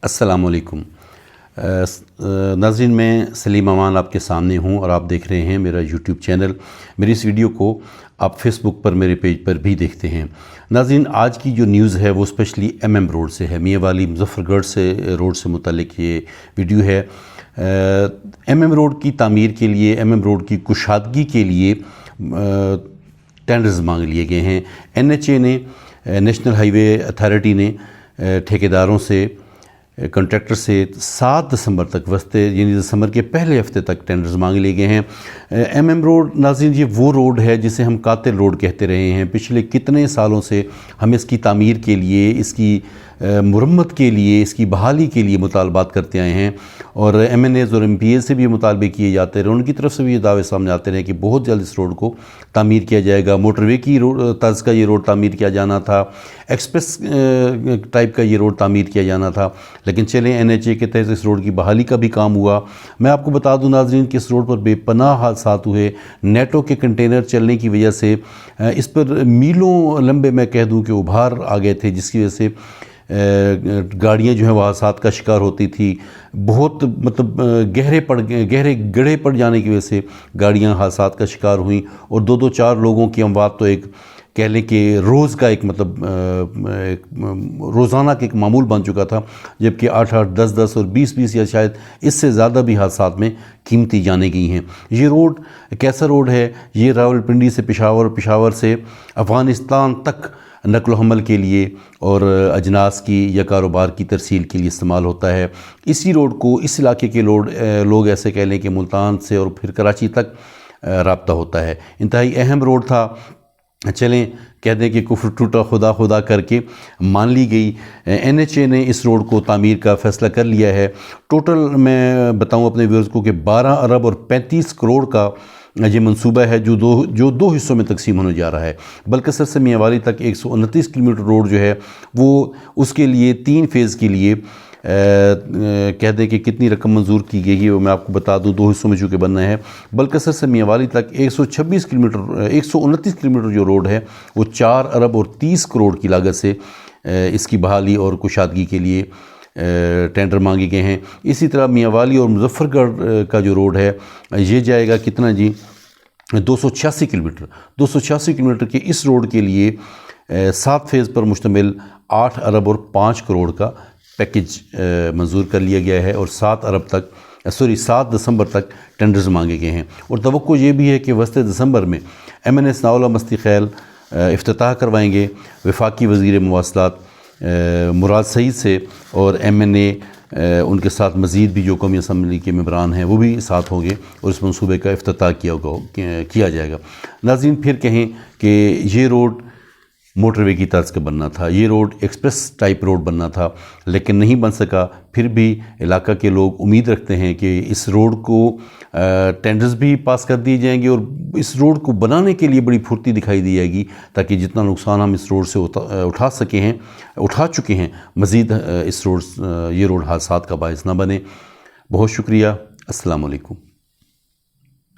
السلام علیکم ناظرین، میں سلیم امان آپ کے سامنے ہوں اور آپ دیکھ رہے ہیں میرا یوٹیوب چینل۔ میری اس ویڈیو کو آپ فیس بک پر میرے پیج پر بھی دیکھتے ہیں۔ ناظرین، آج کی جو نیوز ہے وہ اسپیشلی ایم روڈ سے ہے، میاں والی مظفر گڑھ سے روڈ سے متعلق یہ ویڈیو ہے۔ ایم روڈ کی تعمیر کے لیے، ایم روڈ کی کشادگی کے لیے ٹینڈرز مانگ لیے گئے ہیں۔ این ایچ اے نے، نیشنل ہائی وے اتھارٹی نے ٹھیکیداروں سے، کنٹریکٹر سے 7 دسمبر تک یعنی دسمبر کے پہلے ہفتے تک ٹینڈرز مانگ لیے گئے ہیں۔ ایم روڈ ناظرین یہ وہ روڈ ہے جسے ہم قاتل روڈ کہتے رہے ہیں۔ پچھلے کتنے سالوں سے ہم اس کی تعمیر کے لیے، اس کی مرمت کے لیے، اس کی بحالی کے لیے مطالبات کرتے آئے ہیں، اور ایم این ایز اور ایم پی اے سے بھی مطالبے کیے جاتے رہے۔ ان کی طرف سے بھی یہ دعوے سامنے آتے رہے کہ بہت جلد اس روڈ کو تعمیر کیا جائے گا۔ موٹر وے کی طرز کا یہ روڈ تعمیر کیا جانا تھا، ایکسپریس ٹائپ کا یہ روڈ تعمیر کیا جانا تھا، لیکن چلیں این ایچ اے کے تحت اس روڈ کی بحالی کا بھی کام ہوا۔ میں آپ کو بتا دوں ناظرین کہ اس روڈ پر بے پناہ حادثات ہوئے۔ نیٹو کے کنٹینر چلنے کی وجہ سے اس پر میلوں لمبے میں کہہ دوں کہ ابھار آ گئے تھے، جس کی وجہ سے گاڑیاں جو ہیں وہ حادثات کا شکار ہوتی تھی۔ بہت گہرے گڑھے پڑ جانے کی وجہ سے گاڑیاں حادثات کا شکار ہوئیں، اور 2-4 لوگوں کی اموات تو ایک کہہ لیں کہ روز کا ایک روزانہ کا ایک معمول بن چکا تھا، جبکہ 8-8، 10-10 اور 20-20 یا شاید اس سے زیادہ بھی حادثات میں قیمتی جانیں گئی ہیں۔ یہ روڈ کیسا روڈ ہے؟ یہ راولپنڈی سے پشاور، پشاور سے افغانستان تک نقل و حمل کے لیے اور اجناس کی یا کاروبار کی ترسیل کے لیے استعمال ہوتا ہے۔ اسی روڈ کو اس علاقے کے لوگ ایسے کہہ لیں کہ ملتان سے اور پھر کراچی تک رابطہ ہوتا ہے۔ انتہائی اہم روڈ تھا۔ چلیں کہہ دیں کہ کفر ٹوٹا خدا خدا کر کے مان لی گئی۔ این ایچ اے نے اس روڈ کو تعمیر کا فیصلہ کر لیا ہے۔ ٹوٹل میں بتاؤں اپنے ویورز کو کہ 12 ارب اور 35 کروڑ کا یہ منصوبہ ہے، جو دو حصوں میں تقسیم ہونے جا رہا ہے۔ بلکسر سے میاں والی تک 129 کلومیٹر روڈ جو ہے وہ اس کے لیے 3 فیز کے لیے کہہ دیں کہ کتنی رقم منظور کی گئی ہے وہ میں آپ کو بتا دوں، 2 حصوں میں چونکہ بننا ہے۔ بلکسر سے میاں والی تک 129 کلومیٹر جو روڈ ہے وہ 4 ارب اور 30 کروڑ کی لاگت سے اس کی بحالی اور کشادگی کے لیے ٹینڈر مانگے گئے ہیں۔ اسی طرح میاں والی اور مظفر گڑھ کا جو روڈ ہے یہ جائے گا کتنا جی؟ 286 کلومیٹر۔ 286 کلومیٹر کے اس روڈ کے لیے 7 فیز پر مشتمل 8 ارب اور 5 کروڑ کا پیکج منظور کر لیا گیا ہے، اور 7 دسمبر تک ٹینڈرز مانگے گئے ہیں۔ اور توقع یہ بھی ہے کہ وسط دسمبر میں ایم این ایس ناولہ مستی خیل افتتاح کروائیں گے۔ وفاقی وزیر مواصلات مراد سعید سے اور ایم این اے ان کے ساتھ مزید بھی جو قومی اسمبلی کے ممبران ہیں وہ بھی ساتھ ہوں گے، اور اس منصوبے کا افتتاح کیا جائے گا۔ ناظرین پھر کہیں کہ یہ روڈ موٹر وے کی طرز کا بننا تھا، یہ روڈ ایکسپریس ٹائپ روڈ بننا تھا، لیکن نہیں بن سکا۔ پھر بھی علاقہ کے لوگ امید رکھتے ہیں کہ اس روڈ کو ٹینڈرز بھی پاس کر دیے جائیں گے، اور اس روڈ کو بنانے کے لیے بڑی پھرتی دکھائی دی جائے گی، تاکہ جتنا نقصان ہم اس روڈ سے اٹھا چکے ہیں، مزید یہ روڈ حادثات کا باعث نہ بنے۔ بہت شکریہ۔ السلام علیکم۔